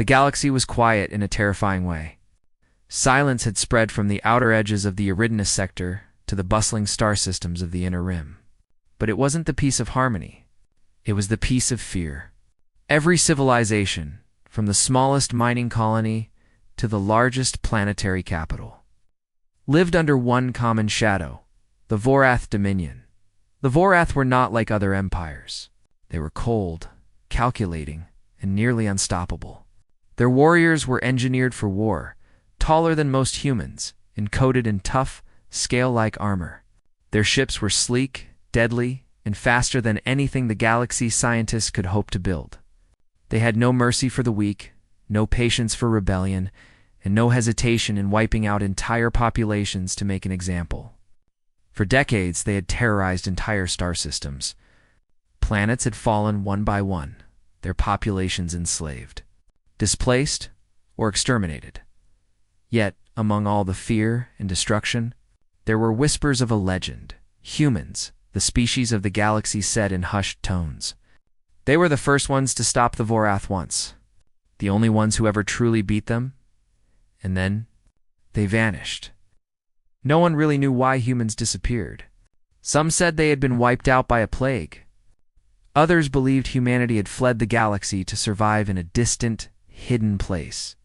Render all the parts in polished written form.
The galaxy was quiet in a terrifying way. Silence had spread from the outer edges of the Eridanus sector to the bustling star systems of the inner rim. But it wasn't the peace of harmony. It was the peace of fear. Every civilization, from the smallest mining colony to the largest planetary capital, lived under one common shadow, the Vorath Dominion. The Vorath were not like other empires. They were cold, calculating, and nearly unstoppable. Their warriors were engineered for war, taller than most humans, encoded in tough, scale-like armor. Their ships were sleek, deadly, and faster than anything the galaxy scientists could hope to build. They had no mercy for the weak, no patience for rebellion, and no hesitation in wiping out entire populations to make an example. For decades, they had terrorized entire star systems. Planets had fallen one by one, their populations enslaved, displaced, or exterminated. Yet, among all the fear and destruction, there were whispers of a legend. Humans, the species of the galaxy, said in hushed tones. They were the first ones to stop the Vorath once, the only ones who ever truly beat them, and then they vanished. No one really knew why humans disappeared. Some said they had been wiped out by a plague. Others believed humanity had fled the galaxy to survive in a distant, hidden place.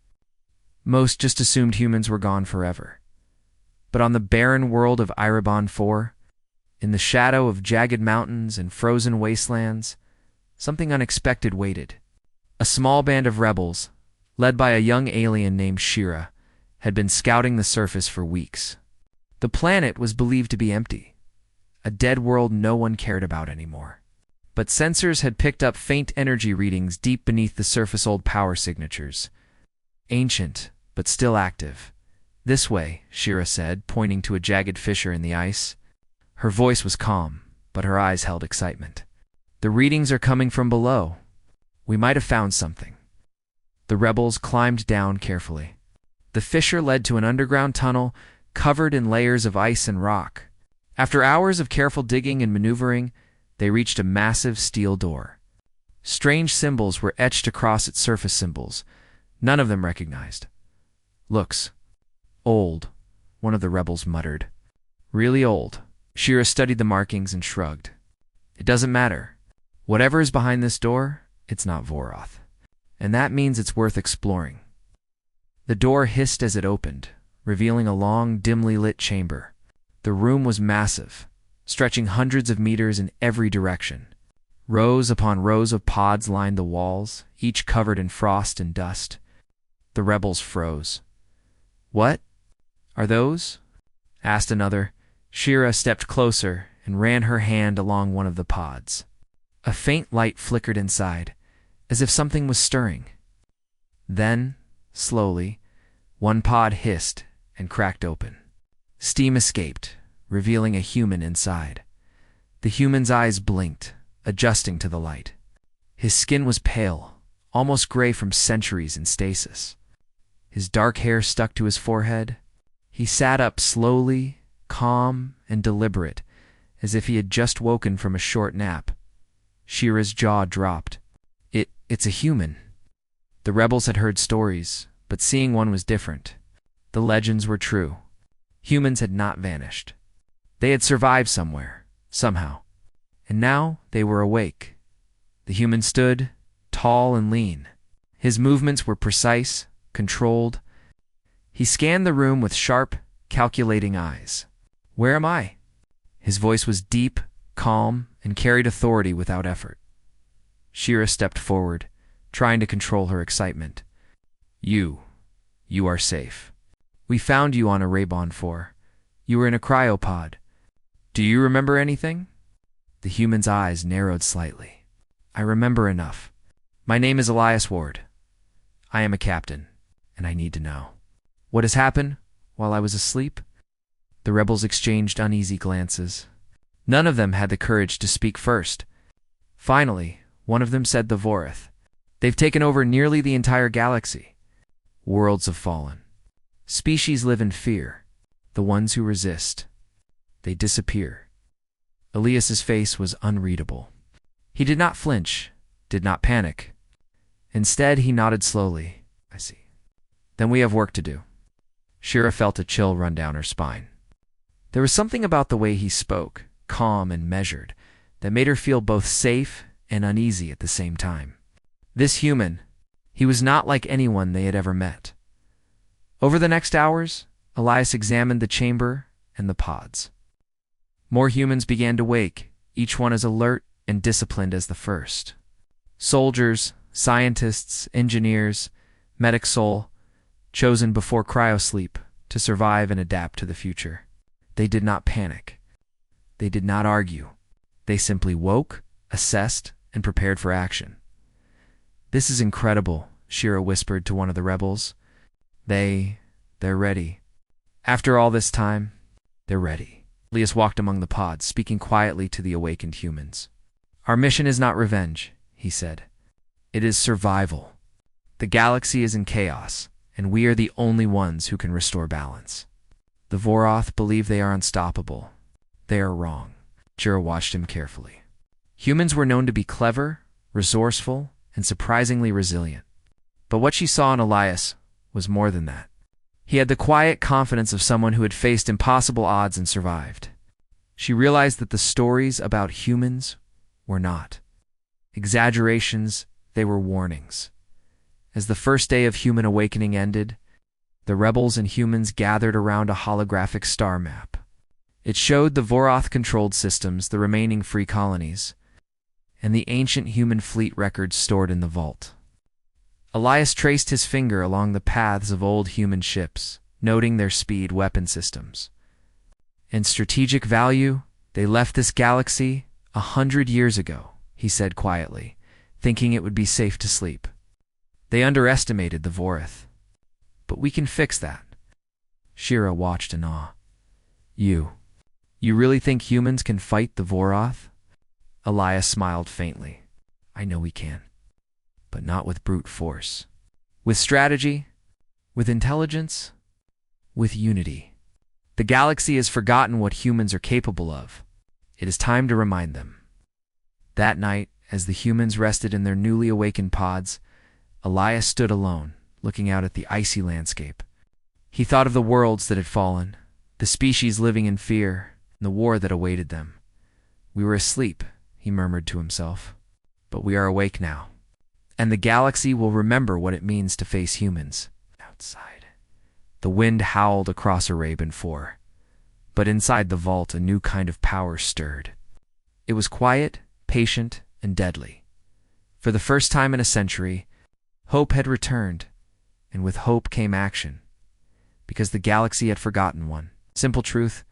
Most just assumed humans were gone forever. But on the barren world of Erebon 4, in the shadow of jagged mountains and frozen wastelands, something unexpected waited. A small band of rebels, led by a young alien named Shira, had been scouting the surface for weeks. The planet was believed to be empty, a dead world no one cared about anymore. But sensors had picked up faint energy readings deep beneath the surface old power signatures. Ancient, but still active. This way, Shira said, pointing to a jagged fissure in the ice. Her voice was calm, but her eyes held excitement. The readings are coming from below. We might have found something. The rebels climbed down carefully. The fissure led to an underground tunnel covered in layers of ice and rock. After hours of careful digging and maneuvering, they reached a massive steel door. Strange symbols were etched across its surface, symbols, none of them recognized. Looks old, one of the rebels muttered. Really old. Shira studied the markings and shrugged. It doesn't matter. Whatever is behind this door, it's not Vorath. And that means it's worth exploring. The door hissed as it opened, revealing a long, dimly lit chamber. The room was massive, stretching hundreds of meters in every direction. Rows upon rows of pods lined the walls, each covered in frost and dust. The rebels froze. What are those? Asked another. Shira stepped closer and ran her hand along one of the pods. A faint light flickered inside, as if something was stirring. Then, slowly, one pod hissed and cracked open. Steam escaped, revealing a human inside. The human's eyes blinked, adjusting to the light. His skin was pale, almost gray from centuries in stasis. His dark hair stuck to his forehead. He sat up slowly, calm and deliberate, as if he had just woken from a short nap. Shira's jaw dropped. It's a human. The rebels had heard stories, but seeing one was different. The legends were true. Humans had not vanished. They had survived somewhere, somehow. And now they were awake. The human stood, tall and lean. His movements were precise, controlled. He scanned the room with sharp, calculating eyes. Where am I? His voice was deep, calm, and carried authority without effort. Shira stepped forward, trying to control her excitement. You are safe. We found you on Erebon 4. You were in a cryopod. Do you remember anything? The human's eyes narrowed slightly. I remember enough. My name is Elias Ward. I am a captain, and I need to know. What has happened while I was asleep? The rebels exchanged uneasy glances. None of them had the courage to speak first. Finally, one of them said the Vorath. They've taken over nearly the entire galaxy. Worlds have fallen. Species live in fear. The ones who resist, they disappear. Elias's face was unreadable. He did not flinch, did not panic. Instead, he nodded slowly, Then we have work to do. Shira felt a chill run down her spine. There was something about the way he spoke, calm and measured, that made her feel both safe and uneasy at the same time. This human, he was not like anyone they had ever met. Over the next hours, Elias examined the chamber and the pods. More humans began to wake, each one as alert and disciplined as the first. Soldiers, scientists, engineers, medic soul, chosen before cryosleep to survive and adapt to the future. They did not panic. They did not argue. They simply woke, assessed, and prepared for action. "This is incredible," Shira whispered to one of the rebels. They're ready. After all this time, they're ready. Elias walked among the pods, speaking quietly to the awakened humans. "Our mission is not revenge," he said. "It is survival. The galaxy is in chaos, and we are the only ones who can restore balance. The Voroth believe they are unstoppable. They are wrong." Shira watched him carefully. Humans were known to be clever, resourceful, and surprisingly resilient. But what she saw in Elias was more than that. He had the quiet confidence of someone who had faced impossible odds and survived. She realized that the stories about humans were not exaggerations, they were warnings. As the first day of human awakening ended, the rebels and humans gathered around a holographic star map. It showed the Voroth-controlled systems, the remaining free colonies, and the ancient human fleet records stored in the vault. Elias traced his finger along the paths of old human ships, noting their speed, weapon systems. And strategic value, they left this galaxy 100 years ago, he said quietly, thinking it would be safe to sleep. They underestimated the Voroth. But we can fix that. Shira watched in awe. You really think humans can fight the Voroth? Elias smiled faintly. I know we can. But not with brute force. With strategy, with intelligence, with unity. The galaxy has forgotten what humans are capable of. It is time to remind them. That night, as the humans rested in their newly awakened pods, Elias stood alone, looking out at the icy landscape. He thought of the worlds that had fallen, the species living in fear, and the war that awaited them. We were asleep, he murmured to himself, but we are awake now. And the galaxy will remember what it means to face humans. Outside, the wind howled across Arabian 4, but inside the vault a new kind of power stirred. It was quiet, patient, and deadly. For the first time in a century, hope had returned, and with hope came action, because the galaxy had forgotten one. Simple truth,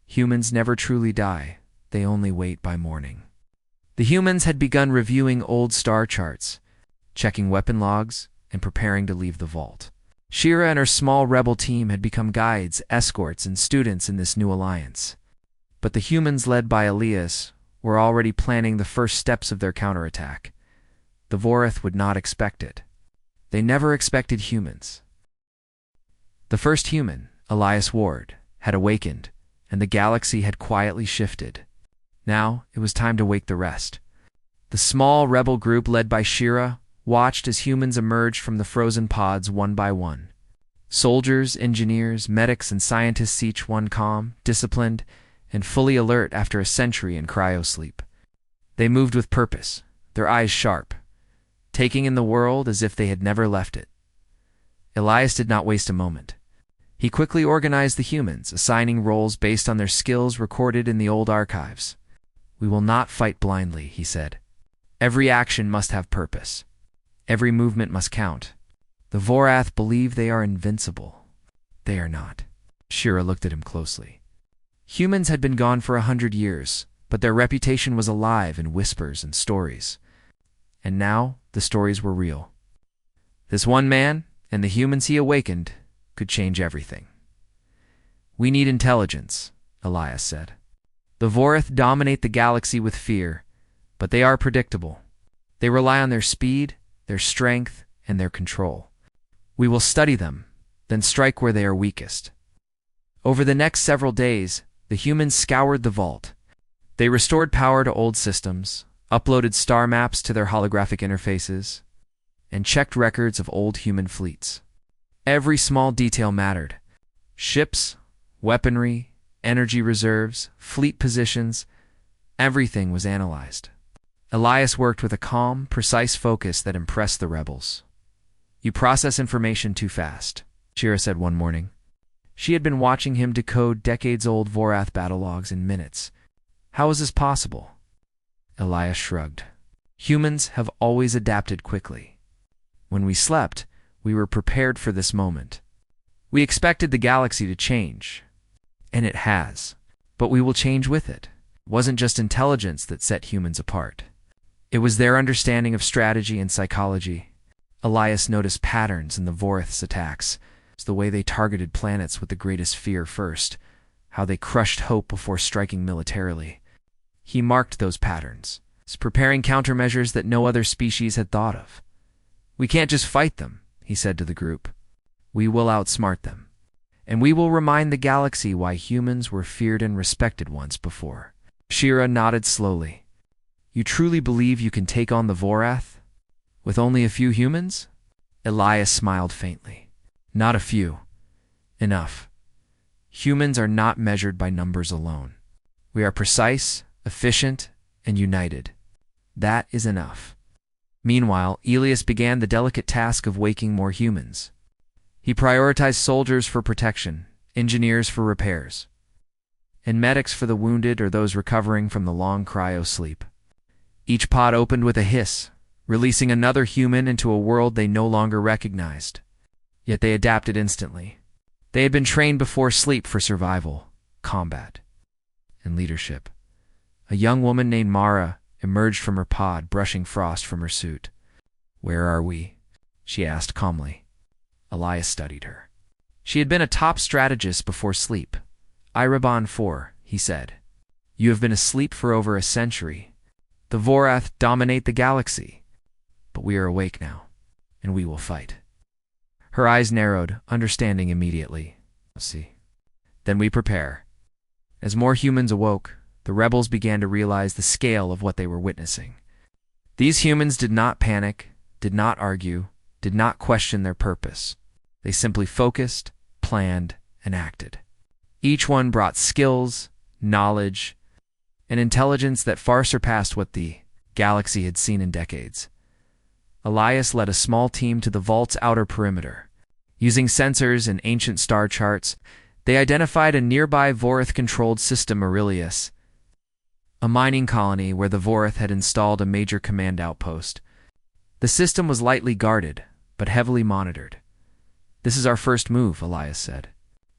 humans never truly die, they only wait by morning. The humans had begun reviewing old star charts, checking weapon logs, and preparing to leave the vault. Shira and her small rebel team had become guides, escorts, and students in this new alliance. But the humans led by Elias were already planning the first steps of their counterattack. The Voroth would not expect it. They never expected humans. The first human, Elias Ward, had awakened, and the galaxy had quietly shifted. Now it was time to wake the rest. The small rebel group led by Shira watched as humans emerged from the frozen pods one by one. Soldiers, engineers, medics, and scientists, each one calm, disciplined, and fully alert after a century in cryosleep. They moved with purpose, their eyes sharp, taking in the world as if they had never left it. Elias did not waste a moment. He quickly organized the humans, assigning roles based on their skills recorded in the old archives. We will not fight blindly, he said. Every action must have purpose. Every movement must count. The Voroth believe they are invincible. They are not. Shira looked at him closely. Humans had been gone for 100 years, but their reputation was alive in whispers and stories. And now, the stories were real. This one man, and the humans he awakened, could change everything. We need intelligence, Elias said. The Voroth dominate the galaxy with fear, but they are predictable. They rely on their speed, their strength, and their control. We will study them, then strike where they are weakest. Over the next several days, the humans scoured the vault. They restored power to old systems, uploaded star maps to their holographic interfaces, and checked records of old human fleets. Every small detail mattered. Ships, weaponry, energy reserves, fleet positions, everything was analyzed. Elias worked with a calm, precise focus that impressed the rebels. "You process information too fast," Shira said one morning. She had been watching him decode decades-old Vorath battle logs in minutes. "How is this possible?" Elias shrugged. "Humans have always adapted quickly. When we slept, we were prepared for this moment. We expected the galaxy to change, and it has, but we will change with it." It wasn't just intelligence that set humans apart. It was their understanding of strategy and psychology. Elias noticed patterns in the Vorath's attacks, the way they targeted planets with the greatest fear first, how they crushed hope before striking militarily. He marked those patterns, preparing countermeasures that no other species had thought of. "We can't just fight them," he said to the group. "We will outsmart them. And we will remind the galaxy why humans were feared and respected once before." Shira nodded slowly. "You truly believe you can take on the Vorath? With only a few humans?" Elias smiled faintly. "Not a few. Enough. Humans are not measured by numbers alone. We are precise, efficient, and united. That is enough." Meanwhile, Elias began the delicate task of waking more humans. He prioritized soldiers for protection, engineers for repairs, and medics for the wounded or those recovering from the long cryo sleep. Each pod opened with a hiss, releasing another human into a world they no longer recognized. Yet they adapted instantly. They had been trained before sleep for survival, combat, and leadership. A young woman named Mara emerged from her pod, brushing frost from her suit. "Where are we?" she asked calmly. Elias studied her. She had been a top strategist before sleep. "Erebon 4, he said. "You have been asleep for over a century. The Vorath dominate the galaxy. But we are awake now, and we will fight." Her eyes narrowed, understanding immediately. "See. Then we prepare." As more humans awoke, the rebels began to realize the scale of what they were witnessing. These humans did not panic, did not argue, did not question their purpose. They simply focused, planned, and acted. Each one brought skills, knowledge, and intelligence that far surpassed what the galaxy had seen in decades. Elias led a small team to the vault's outer perimeter. Using sensors and ancient star charts, they identified a nearby Vorath-controlled system, Aurelius, a mining colony where the Vorath had installed a major command outpost. The system was lightly guarded, but heavily monitored. "This is our first move," Elias said.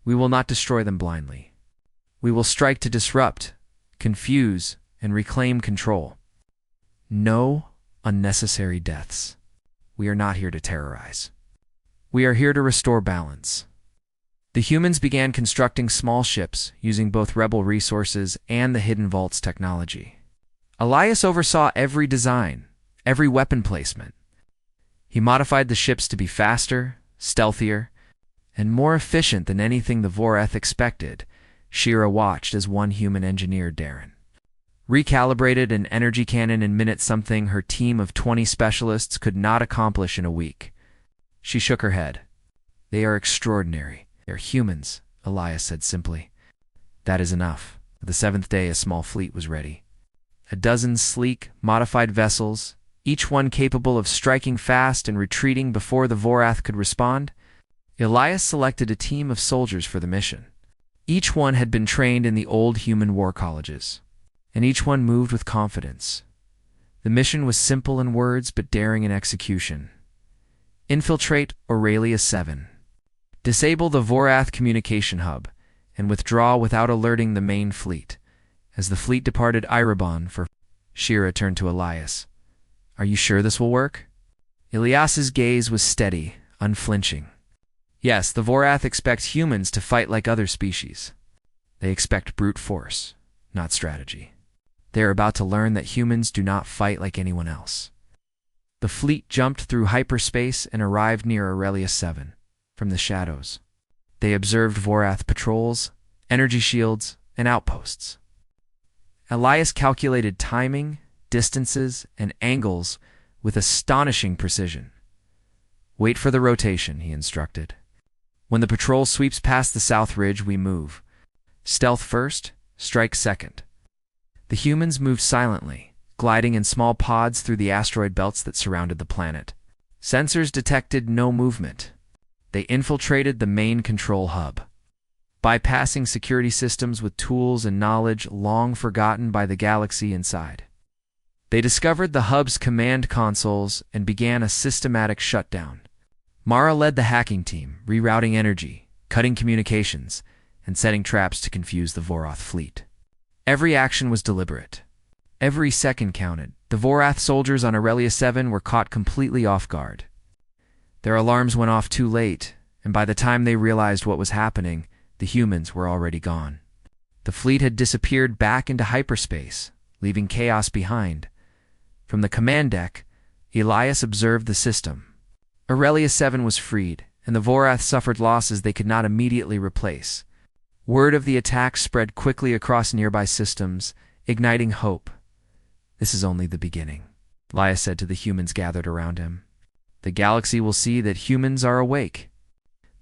"We will not destroy them blindly. We will strike to disrupt, confuse, and reclaim control. No unnecessary deaths. We are not here to terrorize. We are here to restore balance." The humans began constructing small ships using both rebel resources and the Hidden Vault's technology. Elias oversaw every design, every weapon placement. He modified the ships to be faster, stealthier, and more efficient than anything the Vorath expected. Shira watched as one human engineer, Darren, recalibrated an energy cannon in minutes, something her team of 20 specialists could not accomplish in a week. She shook her head. "They are extraordinary. They're humans," Elias said simply. "That is enough." The seventh day, a small fleet was ready. A dozen sleek, modified vessels, each one capable of striking fast and retreating before the Vorath could respond. Elias selected a team of soldiers for the mission. Each one had been trained in the old human war colleges, and each one moved with confidence. The mission was simple in words but daring in execution. Infiltrate Aurelia 7. Disable the Vorath communication hub and withdraw without alerting the main fleet. As the fleet departed Erebon for Shira turned to Elias. "Are you sure this will work?" Elias's gaze was steady, unflinching. "Yes, the Vorath expects humans to fight like other species. They expect brute force, not strategy. They are about to learn that humans do not fight like anyone else." The fleet jumped through hyperspace and arrived near Aurelia 7. From the shadows, they observed Vorath patrols, energy shields, and outposts. Elias calculated timing, distances, and angles with astonishing precision. "Wait for the rotation," he instructed. When the patrol sweeps past the south ridge, we move. Stealth first, strike second. The humans moved silently, gliding in small pods through the asteroid belts that surrounded the planet. Sensors detected no movement. They infiltrated the main control hub, bypassing security systems with tools and knowledge long forgotten by the galaxy inside. They discovered the hub's command consoles and began a systematic shutdown. Mara led the hacking team, rerouting energy, cutting communications, and setting traps to confuse the Vorath fleet. Every action was deliberate. Every second counted. The Vorath soldiers on Aurelia 7 were caught completely off guard. Their alarms went off too late, and by the time they realized what was happening, the humans were already gone. The fleet had disappeared back into hyperspace, leaving chaos behind. From the command deck, Elias observed the system. Aurelia 7 was freed, and the Vorath suffered losses they could not immediately replace. Word of the attack spread quickly across nearby systems, igniting hope. "This is only the beginning," Elias said to the humans gathered around him. "The galaxy will see that humans are awake.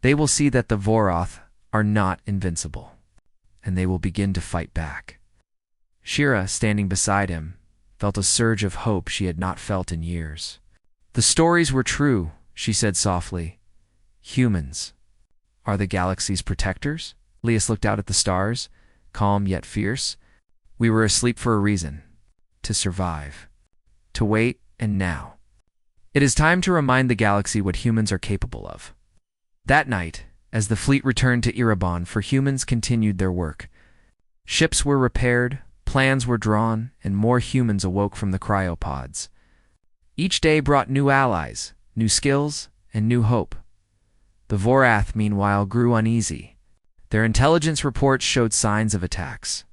They will see that the Vorath are not invincible, and they will begin to fight back." Shira, standing beside him, felt a surge of hope she had not felt in years. "The stories were true," she said softly. "Humans are the galaxy's protectors?" Elias looked out at the stars, calm yet fierce. "We were asleep for a reason. To survive. To wait, and now. It is time to remind the galaxy what humans are capable of." That night, as the fleet returned to Erebon, for humans continued their work. Ships were repaired, plans were drawn, and more humans awoke from the cryopods. Each day brought new allies, new skills, and new hope. The Vorath, meanwhile, grew uneasy. Their intelligence reports showed signs of attacks.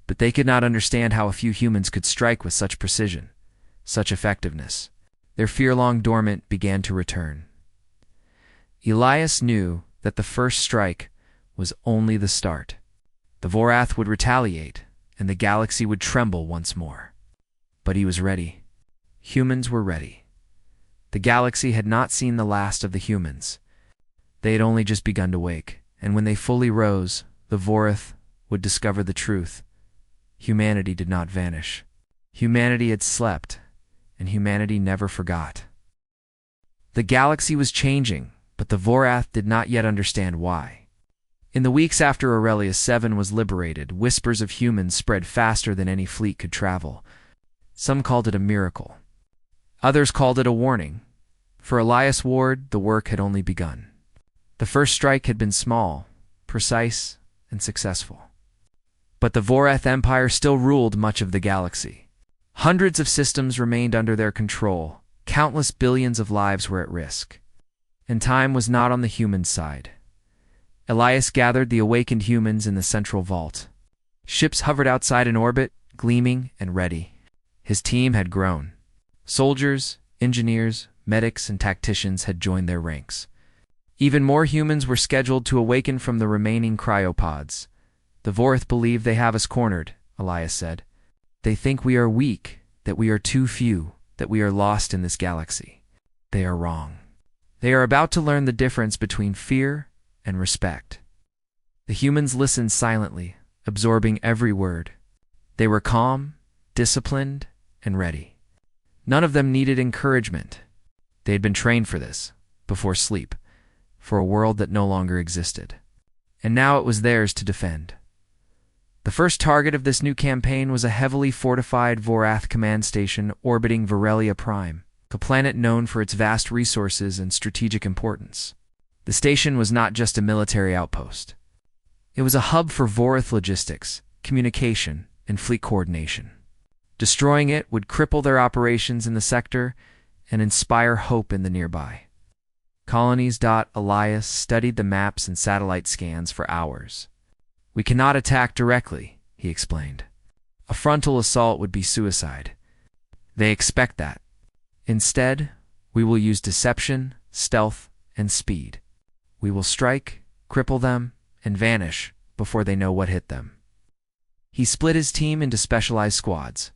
But they could not understand how a few humans could strike with such precision, such effectiveness. Their fear long dormant began to return. Elias knew that the first strike was only the start. The Vorath would retaliate, and the galaxy would tremble once more. But he was ready. Humans were ready. The galaxy had not seen the last of the humans. They had only just begun to wake, and when they fully rose, the Vorath would discover the truth. Humanity did not vanish. Humanity had slept, and humanity never forgot. The galaxy was changing, but the Vorath did not yet understand why. In the weeks after Aurelia 7 was liberated, whispers of humans spread faster than any fleet could travel. Some called it a miracle. Others called it a warning. For Elias Ward, the work had only begun. The first strike had been small, precise, and successful. But the Vorath Empire still ruled much of the galaxy. Hundreds of systems remained under their control. Countless billions of lives were at risk. And time was not on the human side. Elias gathered the awakened humans in the central vault. Ships hovered outside in orbit, gleaming and ready. His team had grown. Soldiers, engineers, medics, and tacticians had joined their ranks. Even more humans were scheduled to awaken from the remaining cryopods. "The Vorath believe they have us cornered," Elias said. "They think we are weak, that we are too few, that we are lost in this galaxy. They are wrong. They are about to learn the difference between fear and respect." The humans listened silently, absorbing every word. They were calm, disciplined, and ready. None of them needed encouragement. They had been trained for this, before sleep, for a world that no longer existed. And now it was theirs to defend. The first target of this new campaign was a heavily fortified Vorath command station orbiting Varelia Prime, a planet known for its vast resources and strategic importance. The station was not just a military outpost. It was a hub for Vorath logistics, communication, and fleet coordination. Destroying it would cripple their operations in the sector and inspire hope in the nearby. Colonies. Elias studied the maps and satellite scans for hours. "We cannot attack directly," he explained. "A frontal assault would be suicide. They expect that. Instead, we will use deception, stealth, and speed. We will strike, cripple them, and vanish before they know what hit them." He split his team into specialized squads.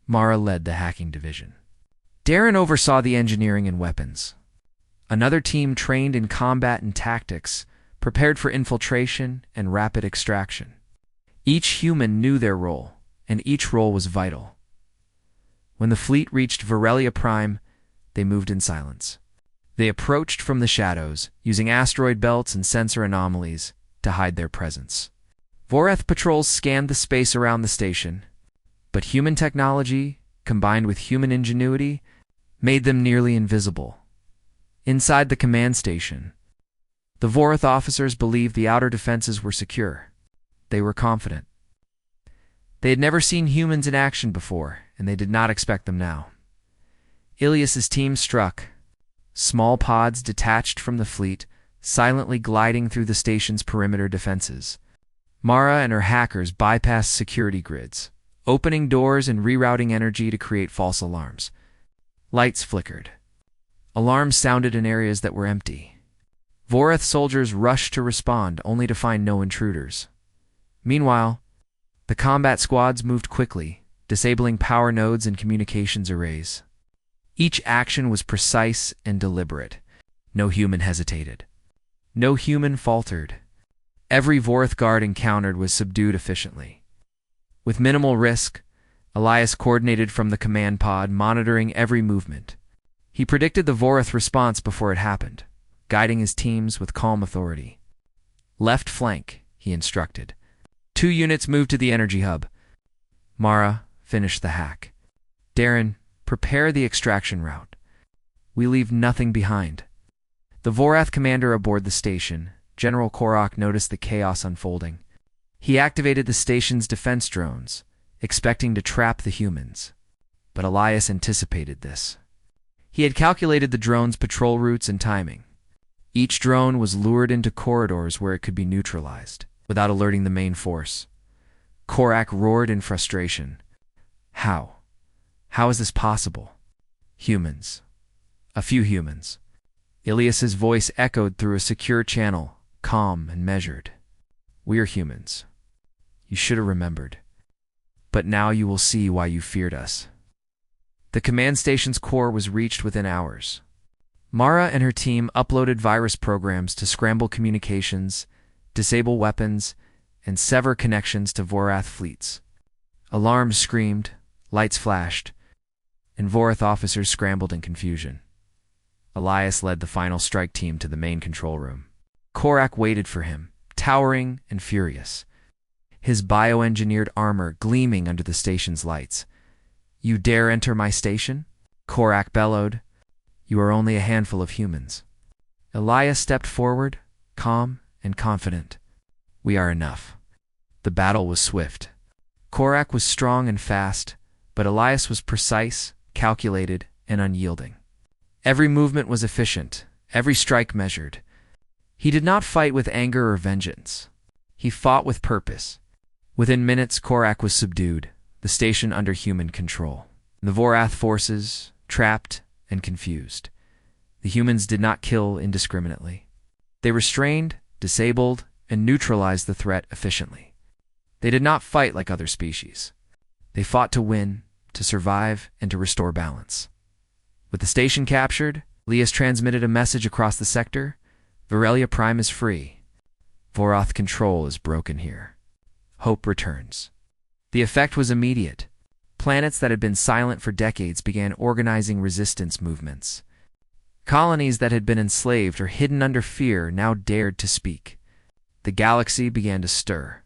Mara led the hacking division. Darren oversaw the engineering and weapons. Another team trained in combat and tactics, prepared for infiltration and rapid extraction. Each human knew their role, and each role was vital. When the fleet reached Verelia Prime, they moved in silence. They approached from the shadows, using asteroid belts and sensor anomalies to hide their presence. Vorath patrols scanned the space around the station, but human technology, combined with human ingenuity, made them nearly invisible. Inside the command station, the Vorath officers believed the outer defenses were secure. They were confident. They had never seen humans in action before, and they did not expect them now. Ilias's team struck. Small pods detached from the fleet, silently gliding through the station's perimeter defenses. Mara and her hackers bypassed security grids, opening doors and rerouting energy to create false alarms. Lights flickered. Alarms sounded in areas that were empty. Vorath soldiers rushed to respond, only to find no intruders. Meanwhile, the combat squads moved quickly, disabling power nodes and communications arrays. Each action was precise and deliberate. No human hesitated. No human faltered. Every Vorath guard encountered was subdued efficiently. With minimal risk, Elias coordinated from the command pod, monitoring every movement. He predicted the Vorath response before it happened, guiding his teams with calm authority. Left flank, he instructed. 2 units moved to the energy hub. Mara finished the hack. Darren, prepare the extraction route. We leave nothing behind. The Vorath commander aboard the station, General Korok, noticed the chaos unfolding. He activated the station's defense drones, expecting to trap the humans. But Elias anticipated this. He had calculated the drones' patrol routes and timing. Each drone was lured into corridors where it could be neutralized, without alerting the main force. Korok roared in frustration. How? How is this possible? Humans. A few humans. Ilias's voice echoed through a secure channel, calm and measured. We're humans. You should have remembered. But now you will see why you feared us. The command station's core was reached within hours. Mara and her team uploaded virus programs to scramble communications, disable weapons, and sever connections to Vorath fleets. Alarms screamed, lights flashed, and Vorath officers scrambled in confusion. Elias led the final strike team to the main control room. Korok waited for him, towering and furious, his bioengineered armor gleaming under the station's lights. You dare enter my station? Korok bellowed. You are only a handful of humans. Elias stepped forward, calm and confident. We are enough. The battle was swift. Korok was strong and fast, but Elias was precise, calculated, and unyielding. Every movement was efficient, every strike measured. He did not fight with anger or vengeance. He fought with purpose. Within minutes, Korok was subdued, the station under human control. The Vorath forces, trapped and confused. The humans did not kill indiscriminately. They restrained, disabled, and neutralized the threat efficiently. They did not fight like other species. They fought to win, to survive, and to restore balance. With the station captured, Elias transmitted a message across the sector. Verelia Prime is free. Vorath control is broken here. Hope returns. The effect was immediate. Planets that had been silent for decades began organizing resistance movements. Colonies that had been enslaved or hidden under fear now dared to speak. The galaxy began to stir.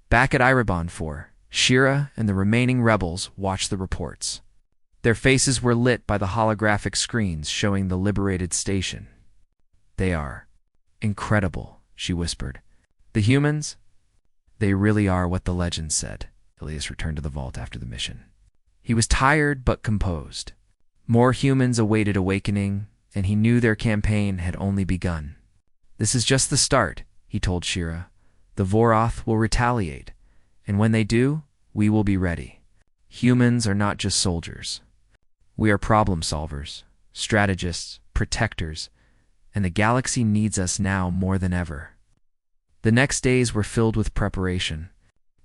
Back at Erebon 4, Shira and the remaining rebels watched the reports. Their faces were lit by the holographic screens showing the liberated station. They are incredible, she whispered. The humans? They really are what the legend said. Elias returned to the vault after the mission. He was tired but composed. More humans awaited awakening, and he knew their campaign had only begun. This is just the start, he told Shira. The Vorath will retaliate, and when they do, we will be ready. Humans are not just soldiers. We are problem solvers, strategists, protectors, and the galaxy needs us now more than ever. The next days were filled with preparation.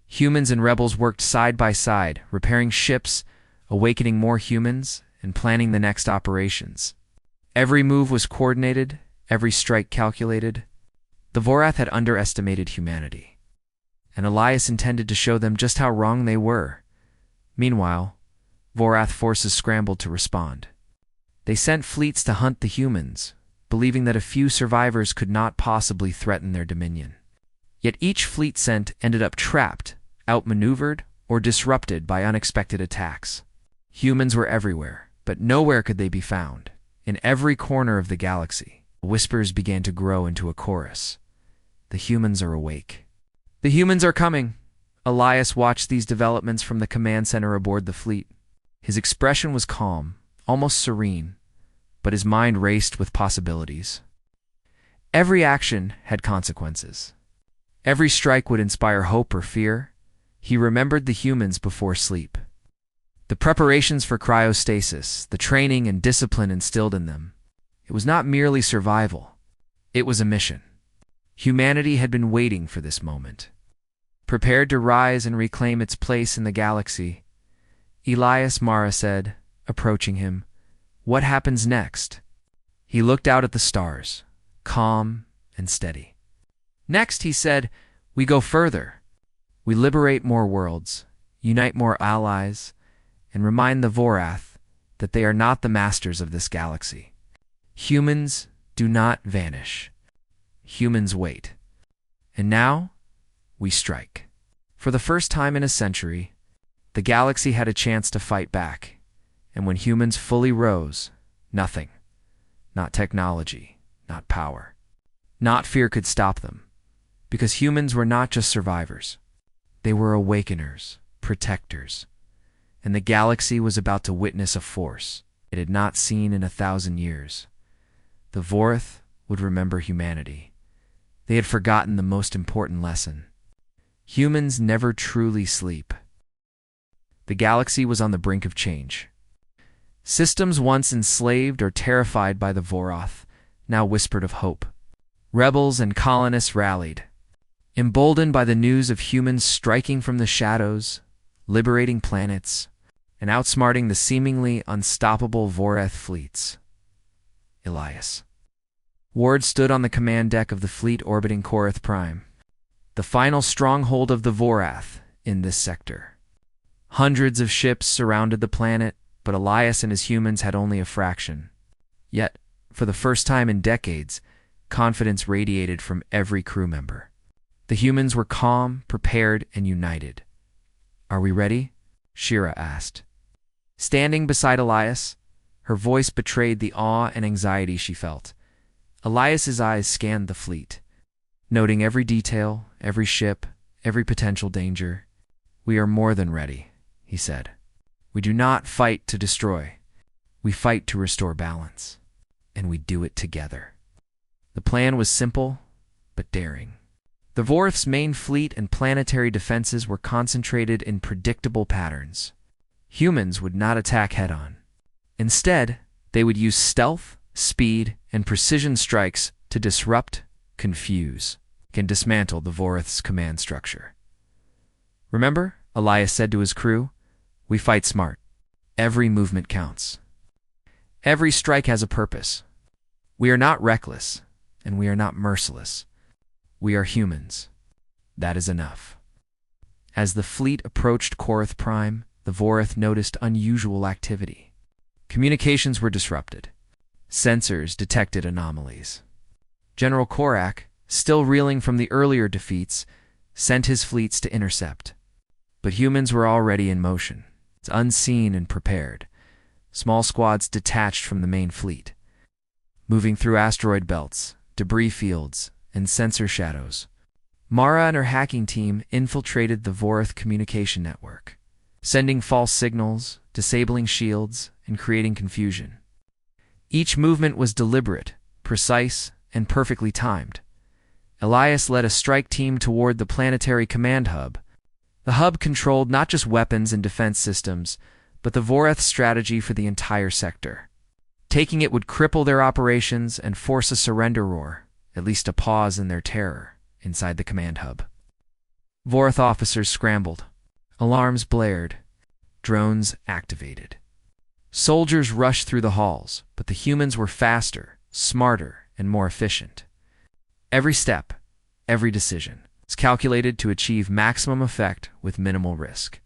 Humans and rebels worked side by side, repairing ships, awakening more humans, and planning the next operations. Every move was coordinated, every strike calculated. The Vorath had underestimated humanity, and Elias intended to show them just how wrong they were. Meanwhile, Vorath forces scrambled to respond. They sent fleets to hunt the humans, believing that a few survivors could not possibly threaten their dominion. Yet each fleet sent ended up trapped, outmaneuvered, or disrupted by unexpected attacks. Humans were everywhere, but nowhere could they be found. In every corner of the galaxy, whispers began to grow into a chorus. The humans are awake. The humans are coming! Elias watched these developments from the command center aboard the fleet. His expression was calm, almost serene, but his mind raced with possibilities. Every action had consequences. Every strike would inspire hope or fear. He remembered the humans before sleep. The preparations for cryostasis, the training and discipline instilled in them. It was not merely survival. It was a mission. Humanity had been waiting for this moment. Prepared to rise and reclaim its place in the galaxy, Elias Mara said, approaching him, "What happens next?" He looked out at the stars, calm and steady. "Next," he said, "we go further. We liberate more worlds, unite more allies, and remind the Vorath that they are not the masters of this galaxy. Humans do not vanish. Humans wait. And now, we strike." For the first time in a century, the galaxy had a chance to fight back, and when humans fully rose, nothing, not technology, not power, not fear could stop them, because humans were not just survivors. They were awakeners, protectors, and the galaxy was about to witness a force it had not seen in 1,000 years. The Vorath would remember humanity. They had forgotten the most important lesson. Humans never truly sleep. The galaxy was on the brink of change. Systems once enslaved or terrified by the Vorath now whispered of hope. Rebels and colonists rallied, emboldened by the news of humans striking from the shadows, liberating planets, and outsmarting the seemingly unstoppable Vorath fleets. Elias Ward stood on the command deck of the fleet orbiting CosmicAdventures, the final stronghold of the Vorath in this sector. Hundreds of ships surrounded the planet, but Elias and his humans had only a fraction. Yet, for the first time in decades, confidence radiated from every crew member. The humans were calm, prepared, and united. "Are we ready?" Shira asked. Standing beside Elias, her voice betrayed the awe and anxiety she felt. Elias's eyes scanned the fleet, noting every detail, every ship, every potential danger. "We are more than ready," he said. "We do not fight to destroy. We fight to restore balance. And we do it together." The plan was simple, but daring. The Vorath's main fleet and planetary defenses were concentrated in predictable patterns. Humans would not attack head-on. Instead, they would use stealth, speed, and precision strikes to disrupt, confuse, and dismantle the Vorath's command structure. "Remember," Elias said to his crew, "we fight smart. Every movement counts. Every strike has a purpose. We are not reckless, and we are not merciless. We are humans. That is enough." As the fleet approached CosmicAdventures, the Vorath noticed unusual activity. Communications were disrupted. Sensors detected anomalies. General Korak, still reeling from the earlier defeats, sent his fleets to intercept. But humans were already in motion, unseen and prepared. Small squads detached from the main fleet, moving through asteroid belts, debris fields, and sensor shadows. Mara and her hacking team infiltrated the Vorath communication network, sending false signals, disabling shields, and creating confusion. Each movement was deliberate, precise, and perfectly timed. Elias led a strike team toward the planetary command hub. The hub controlled not just weapons and defense systems, but the Vorath strategy for the entire sector. Taking it would cripple their operations and force a surrender roar, at least a pause in their terror, inside the command hub. Vorath officers scrambled. Alarms blared. Drones activated. Soldiers rushed through the halls, but the humans were faster, smarter, and more efficient. Every step, every decision is calculated to achieve maximum effect with minimal risk.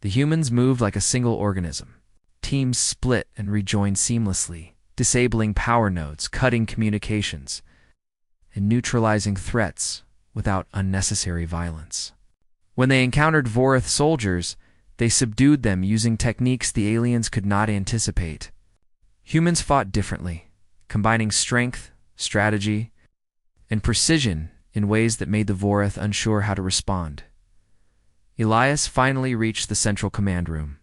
The humans moved like a single organism. Teams split and rejoined seamlessly, disabling power nodes, cutting communications, and neutralizing threats without unnecessary violence. When they encountered Vorath soldiers, they subdued them using techniques the aliens could not anticipate. Humans fought differently, combining strength, strategy, and precision in ways that made the Vorath unsure how to respond. Elias finally reached the central command room.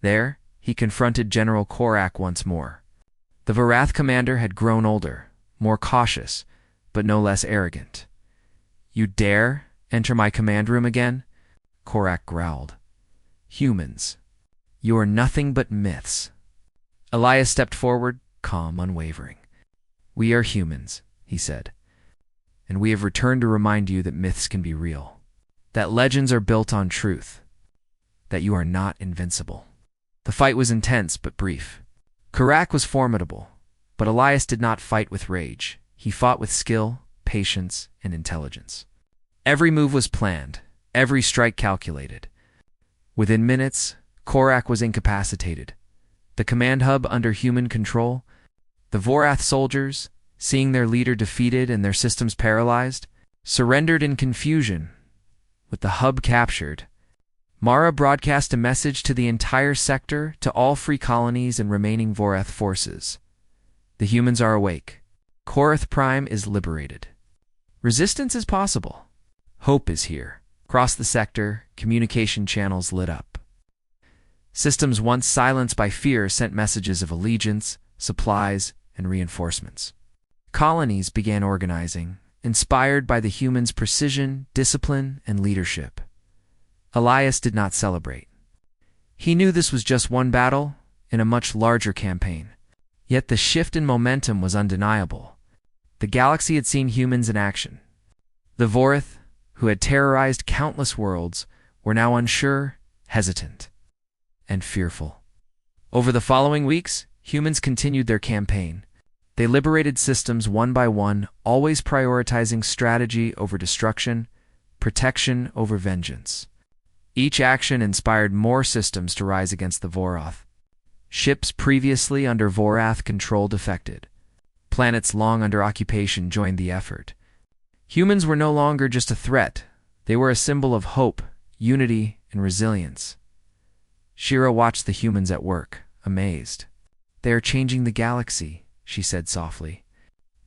There, he confronted General Korak once more. The Vorath commander had grown older, more cautious, but no less arrogant. "You dare enter my command room again?" Korak growled. "Humans, you are nothing but myths." Elias stepped forward, calm, unwavering. "We are humans," he said, "and we have returned to remind you that myths can be real, that legends are built on truth, that you are not invincible." The fight was intense but brief. Korak was formidable, but Elias did not fight with rage. He fought with skill, patience, and intelligence. Every move was planned, every strike calculated. Within minutes, Korak was incapacitated. The command hub under human control, the Vorath soldiers, seeing their leader defeated and their systems paralyzed, surrendered in confusion. With the hub captured, Mara broadcast a message to the entire sector, to all free colonies and remaining Vorath forces. The humans are awake. Korath Prime is liberated. Resistance is possible. Hope is here. Across the sector, communication channels lit up. Systems once silenced by fear sent messages of allegiance, supplies, and reinforcements. Colonies began organizing, inspired by the humans' precision, discipline, and leadership. Elias did not celebrate. He knew this was just one battle in a much larger campaign. Yet the shift in momentum was undeniable. The galaxy had seen humans in action. The Vorath, who had terrorized countless worlds, were now unsure, hesitant, and fearful. Over the following weeks, humans continued their campaign. They liberated systems one by one, always prioritizing strategy over destruction, protection over vengeance. Each action inspired more systems to rise against the Vorath. Ships previously under Vorath control defected. Planets long under occupation joined the effort. Humans were no longer just a threat. They were a symbol of hope, unity, and resilience. Shira watched the humans at work, amazed. "They are changing the galaxy," she said softly.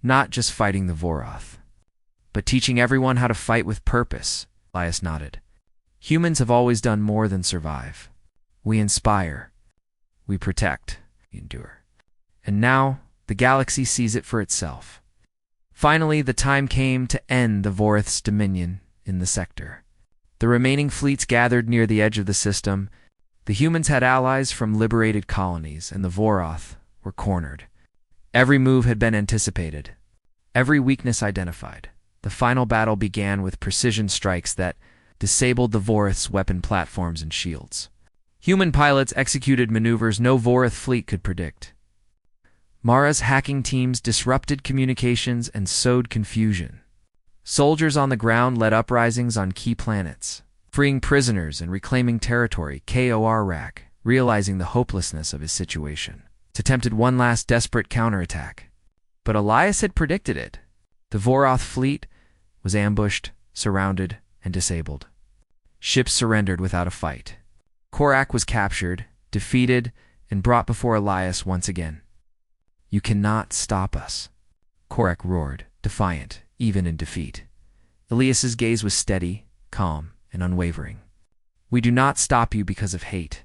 "Not just fighting the Vorath, but teaching everyone how to fight with purpose." Elias nodded. "Humans have always done more than survive. We inspire. We protect. We endure. And now, the galaxy sees it for itself." Finally, the time came to end the Vorath's dominion in the sector. The remaining fleets gathered near the edge of the system. The humans had allies from liberated colonies, and the Vorath were cornered. Every move had been anticipated, every weakness identified. The final battle began with precision strikes that disabled the Vorath's weapon platforms and shields. Human pilots executed maneuvers no Vorath fleet could predict. Mara's hacking teams disrupted communications and sowed confusion. Soldiers on the ground led uprisings on key planets, freeing prisoners and reclaiming territory. Korak, realizing the hopelessness of his situation, attempted one last desperate counterattack. But Elias had predicted it. The Vorath fleet was ambushed, surrounded, and disabled. Ships surrendered without a fight. Korak was captured, defeated, and brought before Elias once again. "You cannot stop us," Korak roared, defiant, even in defeat. Elias's gaze was steady, calm, and unwavering. "We do not stop you because of hate.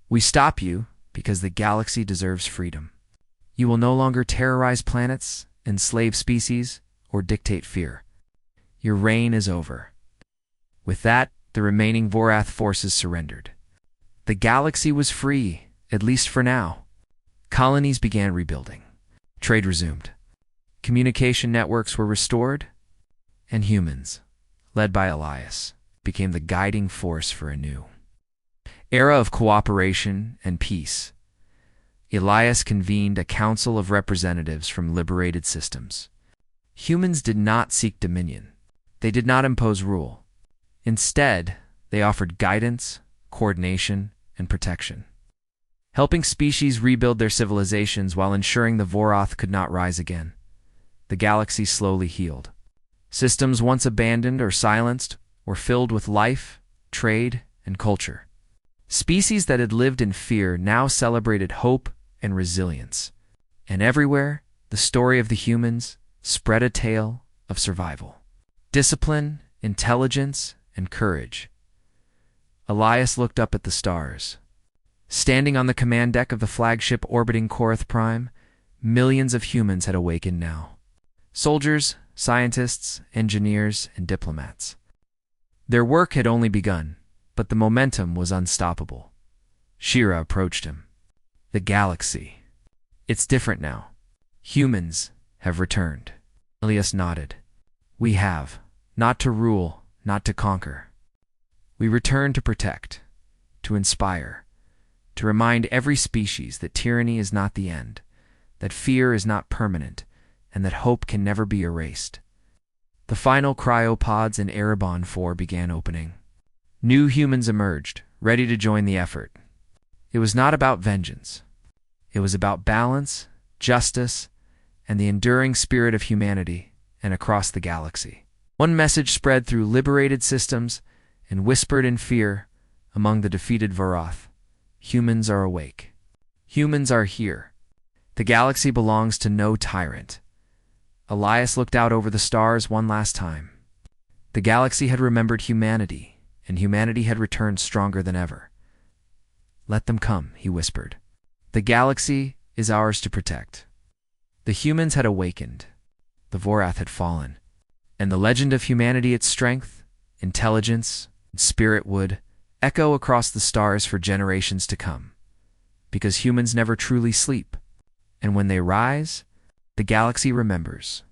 We stop you because the galaxy deserves freedom. You will no longer terrorize planets, enslave species, or dictate fear. Your reign is over." With that, the remaining Vorath forces surrendered. The galaxy was free, at least for now. Colonies began rebuilding. Trade resumed. Communication networks were restored, and humans, led by Elias, became the guiding force for a new era of cooperation and peace. Elias convened a council of representatives from liberated systems. Humans did not seek dominion. They did not impose rule. Instead, they offered guidance, coordination, and protection, helping species rebuild their civilizations while ensuring the Vorath could not rise again. The galaxy slowly healed. Systems once abandoned or silenced were filled with life, trade, and culture. Species that had lived in fear now celebrated hope and resilience. And everywhere, the story of the humans spread a tale of survival, discipline, intelligence, and courage. Elias looked up at the stars. Standing on the command deck of the flagship orbiting GalacticPrime, millions of humans had awakened now. Soldiers, scientists, engineers, and diplomats. Their work had only begun, but the momentum was unstoppable. Shira approached him. The galaxy. It's different now. Humans have returned. Elias nodded. We have. Not to rule, not to conquer. We return to protect, to inspire, to remind every species that tyranny is not the end, that fear is not permanent, and that hope can never be erased. The final cryopods in Erebon 4 began opening. New humans emerged, ready to join the effort. It was not about vengeance. It was about balance, justice, and the enduring spirit of humanity and across the galaxy. One message spread through liberated systems and whispered in fear among the defeated Vorath. Humans are awake. Humans are here. The galaxy belongs to no tyrant. Elias looked out over the stars one last time. The galaxy had remembered humanity, and humanity had returned stronger than ever. Let them come, he whispered. The galaxy is ours to protect. The humans had awakened. The Vorath had fallen. And the legend of humanity, its strength, intelligence, and spirit would echo across the stars for generations to come. Because humans never truly sleep. And when they rise, the galaxy remembers.